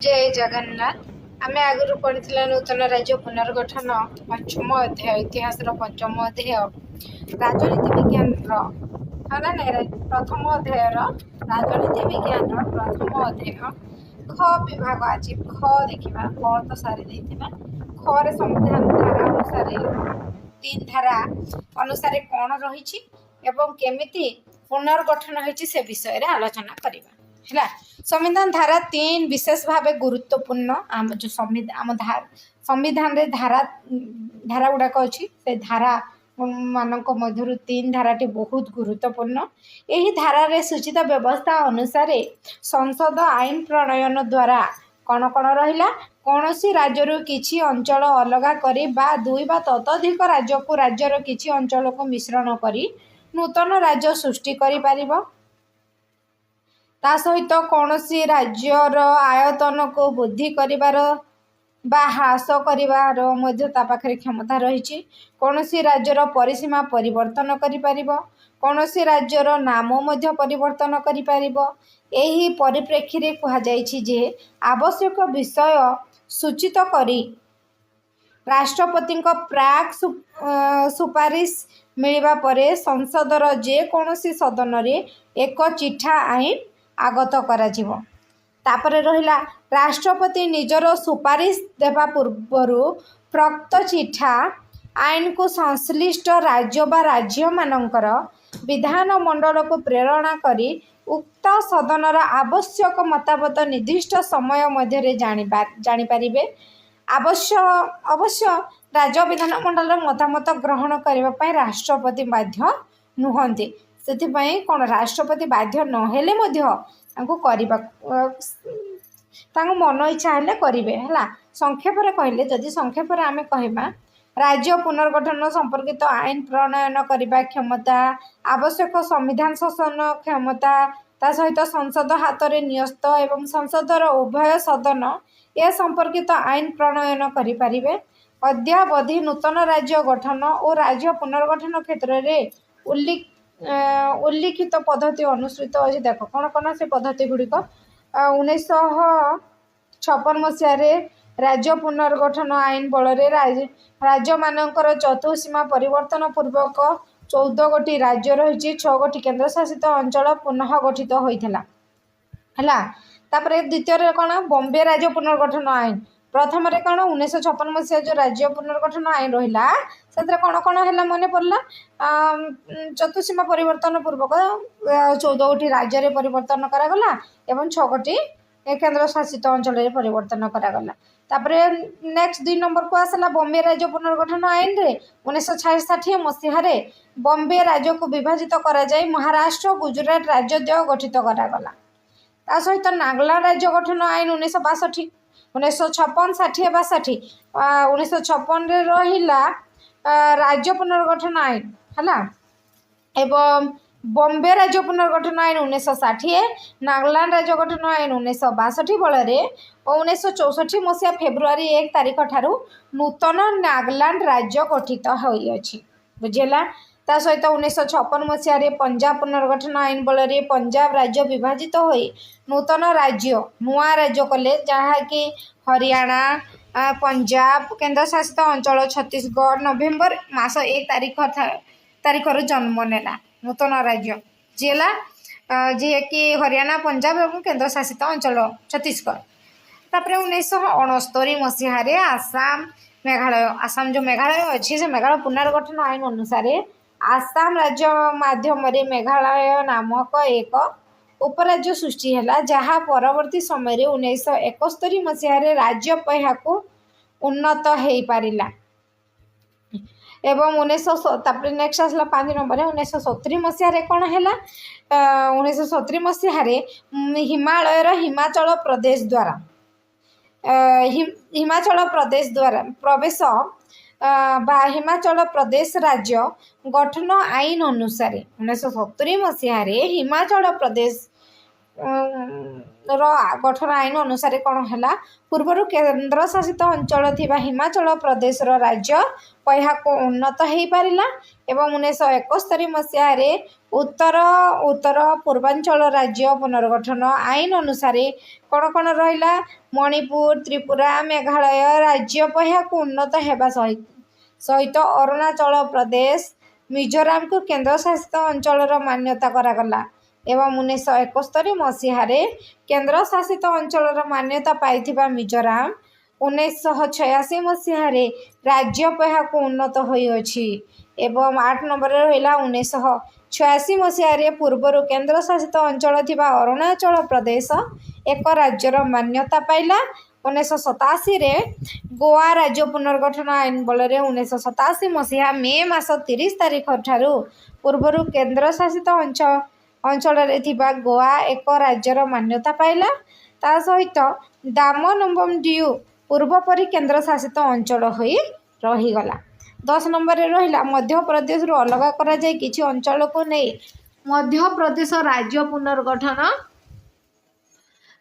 जय जगन्नाथ। आमे आगु पढ़ी नूतन राज्य पुनर्गठन पंचम अध्याय इतिहास पंचम अध्याय राजनीति विज्ञान प्रथम अध्याय राजनीति विज्ञान प्रथम अध्याय ख विभाग आज ख देखा ख तो सारी ख संविधान धारा अनुसार 3 धारा अनुसार कौन रही केमिति पुनर्गठन होती से विषय रे आलोचना करवा है। संविधान धारा 3 विशेष भाव गुरुत्वपूर्ण आम जो संविधान रे धारा धारा गुड़ाक अच्छी से धारा मानक मध्य 3 धाराटी बहुत गुरुत्वपूर्ण। यही धारा रे सूचित व्यवस्था अनुसार संसद आईन प्रणयन द्वारा कौन कौन रहा कौन सी राज्य किसी अंचल अलग करी बा दुई बा ततोधिक राज्य को राज्यर किसी अंचल को मिश्रण करी नूतन राज्य सृष्टि करि परिबो। ता सहित कौन सी राज्यर आयतन को वृद्धि करिवार बा ह्रास करिवार मध्य ता पाखरे क्षमता रही। कौन सी राज्यर परिसीमा परिवर्तन करि परिबो। कौन सी राज्यर नाम मध्य परिवर्तन करि परिबो। एही परिप्रेक्षी रे कहा जायछि जे आवश्यक विषय सूचित करी राष्ट्रपति प्राक सुपारिश मिलवा परे संसदर जे कौनसी सदन रे एक चिठा आईन आगत करा जीवो। तापरे रहिला राष्ट्रपति निजर सुपारिश देवा पूर्वरु प्रक्त चिठा आईन को संश्लिष्ट राज्य बा राज्य मानकर विधान मंडल को प्रेरणा करी उक्त सदनर आवश्यक मतामत निर्दिष्ट समय मध्य जानी पारिबे। अवश्य राज्य विधान मंडल मतामत ग्रहण करने राष्ट्रपति बाध्य नुहंती। से कौन राष्ट्रपति बाध्य नहेले मन इच्छा हेले करेंगे है। संक्षेप कहले जदि संक्षेप आम कह राज्य पुनर्गठन संपर्कित आईन प्रणयन करने क्षमता आवश्यक संविधान शासन क्षमता ता सहित संसद हाथ में न्यस्त एवं संसदर उभय सदन ए संपर्कित आईन प्रणयन करें। अद्यावधि नूतन राज्य गठन और राज्य पुनर्गठन क्षेत्र में उल्लिखित पद्धति अनुसृत अच्छी। देख कौन कौन से पद्धति गुड़िक 1956 मसीह राज्य पुनर्गठन आईन बल राज्य मानकर चतुर्सीमा परिवर्तन पूर्वक 14 गोटी राज्य रही 6 गोटी केन्द्र शासित अंचल पुनः गठित होता है। तापर द्वितीय कौन बॉम्बे राज्य पुनर्गठन आईन प्रथम कौन 1956 मसीहा जो राज्य पुनर्गठन आईन रहा से कौन कौन है मन पड़ा चतुर्सीमा परिवर्तन पूर्वक 14 गोटी राज्य परिवर्तन करागला एवं 6 गोटी केन्द्र शासित अंचल परिवर्तन करागला। तापरे नेक्स्ट 2 नंबर को आसला बॉम्बे राज्य पुनर्गठन आईन रे 1966 मसीह बॉम्बे राज्य को विभाजित करा जाय महाराष्ट्र गुजरात राज्य गठित करागला। ता सहित नागालैंड राज्य गठन आईन 1962 1956 60 62 1956 रहिला राज्य पुनर्गठन आईन है एवं बॉम्बे राज्य पुनर्गठन आईन 1960 नागालैंड राज्य गठन आईन 1962 बल 1964 मसीहा फेब्रुआरी 1 तारिख ठारू नूतन नागालैंड राज्य गठित होइछि बुझेला। ता सहित 1956 मसीह पंजाब पुनर्गठन आईन बल पंजाब राज्य विभाजित होई नूतन राज्य नुआ राज्य कले जहाँकि हरियाणा पंजाब केन्द्र शासित अंचल छत्तीसगढ़ नवेम्बर मास 1 तारिखर जन्म नेला नूतन राज्य जेला जी कि हरियाणा पंजाब और केन्द्र शासित अंचल छत्तीसगढ़। तापर 1969 मसीह आसाम मेघालय आसाम जो मेघालय अच्छी से मेघालय पुनर्गठन आईन अनुसार आसाम राज्य माध्यम मेघालय नामक एक उपराज्य सृष्टि है जहाँ परवर्ती समय 1971 मसीह राज्य पहा को उन्नत हो पारिला एवं 19 नेक्स्ट आसला 5 नंबर 1970 मसीह कौन है 1970 मसीह हिमालयर हिमाचल प्रदेश द्वारा हिमाचल प्रदेश द्वारा प्रवेश बा हिमाचल प्रदेश राज्य गठन आईन अनुसार 1970 मसीह हिमाचल प्रदेश गठन आईन अनुसार कौन है पूर्वर केन्द्र शासित अंचल थिबा हिमाचल प्रदेश राज्य पहा को उन्नत हो पारा एवं 1971 मसीह उत्तर उत्तर पूर्वांचल राज्य पुनर्गठन आईन अनुसार कौन कौन रहा मणिपुर त्रिपुरा मेघालय राज्य पहा को उन्नत होगा सहित अरुणाचल प्रदेश मिजोराम को केन्द्र शासित अंचल मान्यता करागला एवं 1971 मसीह केन्द्र शासित अंचल मान्यता पाई मिजोराम 1986 मसीह राज्य पहा को उन्नत होइछि एवं 8 नंबर रहा 1986 मसीह पूर्वर केन्द्र शासित अंचल थिबा अरुणाचल प्रदेश एक राज्यर मान्यता पाइला 1987 गोवा राज्य पुनर्गठन आईन बल 1987 मसीहा मे मास 30 तारीख ठारू पूर्वर केन्द्र शासित अंचल गोवा एक राज्यर मान्यता पाइला ता सहित दामनम्बम डियू पूर्वपरी केन्द्र शासित अंचल होई रहीगला। 10 नंबर रहा मध्य प्रदेश रु अलग करा जाय किछि अंचल को नहीं मध्य प्रदेश राज्य पुनर्गठन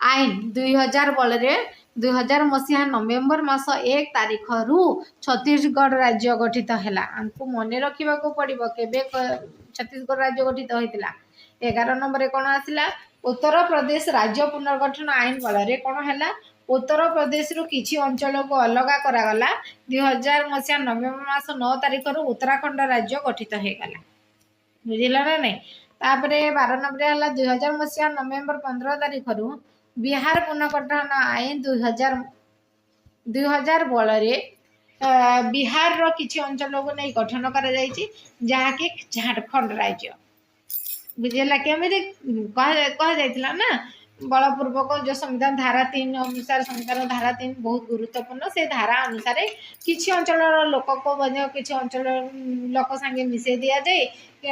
आईन 2000 बल 2000 मसीहा नवेम्बर मास 1 तारीख रु छत्तीसगढ़ राज्य गठित है आमको मन रखा पड़ो केबे छत्तीसगढ़ राज्य गठित होता 11 नंबर कौन आसला उत्तर प्रदेश राज्य पुनर्गठन आईन बल कौन है उत्तर प्रदेश रु किछि अंचल को अलग करागला 2000 मसीहा नवेम्बर मास 9 तारीख रु उत्तराखंड राज्य गठित होगला बुझिल ना नहीं। तापरे 12 नंबर है 2000 मसीहा नवेम्बर 15 तारीख रु बिहार पुनर्गठन आईन 2000 बल बिहार रो किछि अंचल को नहीं गठन करा जायछि जहाँकि झारखंड राज्य बुझेला केमी कह जाइथिला ना बलपूर्वक जो संविधान धारा 3 अनुसार संविधान धारा 3 बहुत गुरुत्वपूर्ण से धारा अनुसार किछि अंचल लोक को किछि अंचल लोक संगे मिसे दिया जाए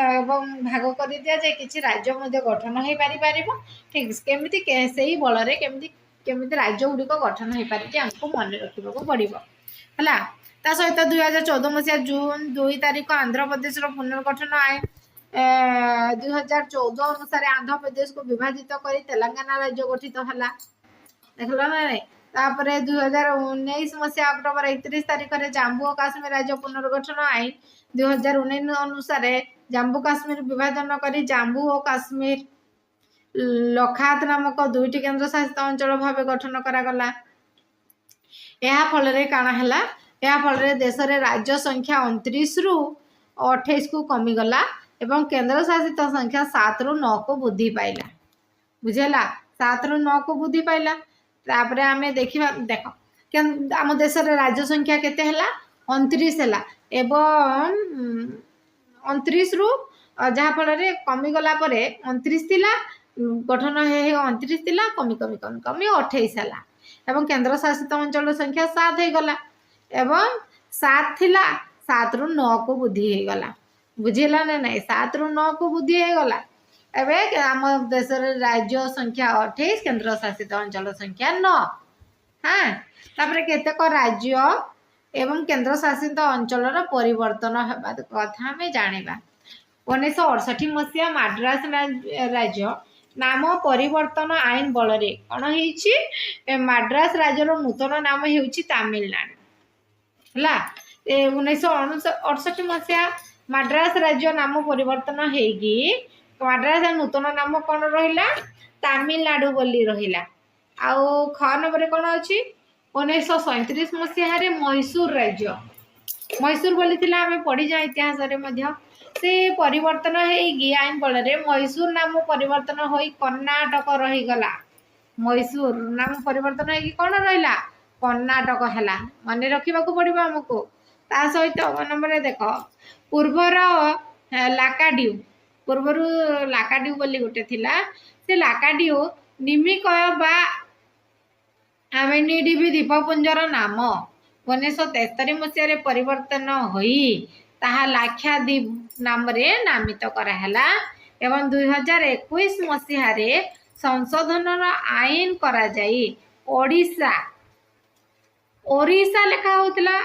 एवं भाग कर दिया जाए किछि राज्य मध्य गठन हो पारि पारिबो ठीक केमिति सेही बल रे केमिति राज्य गुड़िक गठन हो पारि हमको मन रखा पड़ो है ता सहित 2014 मसीहा जून 2 तारीख आंध्र प्रदेश पुनर्गठन आईन 2014 अनुसार आंध्र प्रदेश को विभाजित कर तेलंगाना राज्य गठित है देखल ना नहीं। तापर 2019 मसीहा अक्टोबर 31 तारीख में जम्मू और काश्मीर राज्य पुनर्गठन आईन 2019 अनुसार जम्मू काश्मीर विभाजन कर जम्मू और काश्मीर लखात नामक 2टी केन्द्र शासित अंचल भाव गठन करागला यह फल काण है यह फल देश में राज्य संख्या 29 रु 28 को कमीगला एवं केन्द्र शासित संख्या 7 रु 9 को वृद्धि पाइला बुझेला 7 रु 9 को वृद्धि पाइला तापर आम देखा देख आम देश राज्य संख्या केते है 29 है एवं 29 रु जहाँफल कमीगला 29 थिला गठन हो 29 थिला कमी कमी कमी कमी 28 है एवं केन्द्र शासित अंचल संख्या 7 हो गला एवं 7 थिला 7 रु 9 को वृद्धि हो गला बुझेला ना नहीं 7 रु 9 को वृद्धि हो गला एबे आम देश राज्य संख्या 28 केन्द्र शासित अंचल संख्या 9 हाँ तापर केतेक राज्य एवं केन्द्र शासित अंचल परिवर्तन होगा कथा आम जाना 1968 मसीहा मद्रास राज्य नाम परिवर्तन आईन बल कौन हो मद्रास राज्यर नूतन नाम हो तमिलनाडु है 1968 मसीहा मद्रास राज्य नाम परिवर्तन होगी मद्रास नूतन नाम कौन रहा तमिलनाडु बोली रहा आउ ख नंबर कौन अच्छी 1937 मसीह मैसूर राज्य मैसूर बोली आम पढ़ी जा इतिहास से परिवर्तन होगी आईन बल मैसूर नाम परिवर्तन हो कर्णाटक रहीगला मैसूर नाम परिवर्तन होगी कौन रहा कर्णाटक है मन रखा पड़ो आमको ता सहित नंबर देख पूर्वर लाकाड्यू पूर्वर लाकाड्यू बोली गोटे थिला से लाकाड्यू निमिकय बा आमेनिडीबी द्वीपपुंजर नाम 1973 मसीह परिवर्तन होई ताहा लाक्षाद्वीप नाम नामित कराला एवं 2021 मसीह संशोधन आईन करा जाई ओडिशा ओरिशा लेखा होतला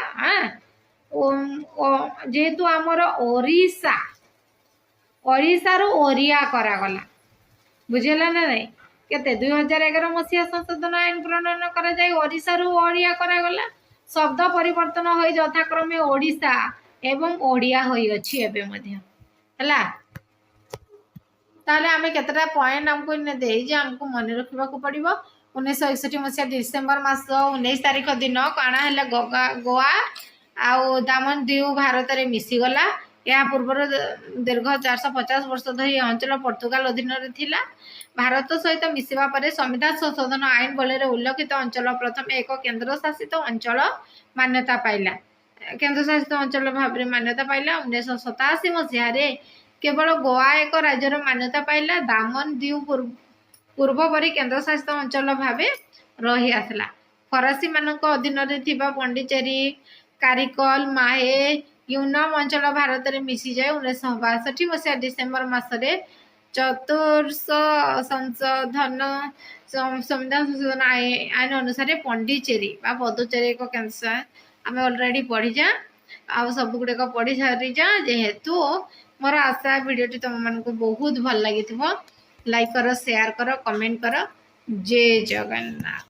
जेहेतु आमर ओरिशा ओरिशा रो ओरिया करागला बुझेला ना नहीं केते 2011 मसीहा संशोधन आईन प्रणयन करा जाय ओडिसा रु ओडिया करागला शब्द परिवर्तन होई यथाक्रमे ओडिशा एवं ओडिया होई अछि एबे मध्ये हला ताले आमे केतरा पॉइंट हमको ने देई जे हमको मन रखबा को पड़िबो 1961 मसीहा डिसेंबर मास 19 तारिख दिन काना हला गोवा आउ दामन दीव भारत रे मिसी गला या पूर्वर दीर्घ 450 वर्ष धरि अंचल पोर्तुगाल अधीन रे थिला भारत सहित मिसिबा परे संविधान संशोधन आईन बले रे उल्लेखित अंचल प्रथम एक केंद्र शासित अंचल मान्यता पाइला केंद्र शासित अंचल भाबरे मान्यता पाइला 1987 मसीहा रे केवल गोवा एक राज्यर मान्यता पाइला दामन दीव पूर्व परी केंद्र शासित अंचल भावे रही आसला फरासी मानक अधीन रे थिबा पंडिचेरी कारिकल माहे यूनाम अंचल भारत रे मिसी जाए 1962 मसीहा डिसेंबर मासरे चतुर्थ संशोधन संविधान संशोधन आईन अनुसार पंडिचेरी बा पदुचेरी एक केंद्र आम ऑलरेडी पढ़ी जा आ सब गुड़े पढ़ी सारी जा जेहेतु मोर आशा वीडियोटी तुम मानक बहुत भल लगी लाइक करो शेयर करो कमेंट करो जय जगन्नाथ।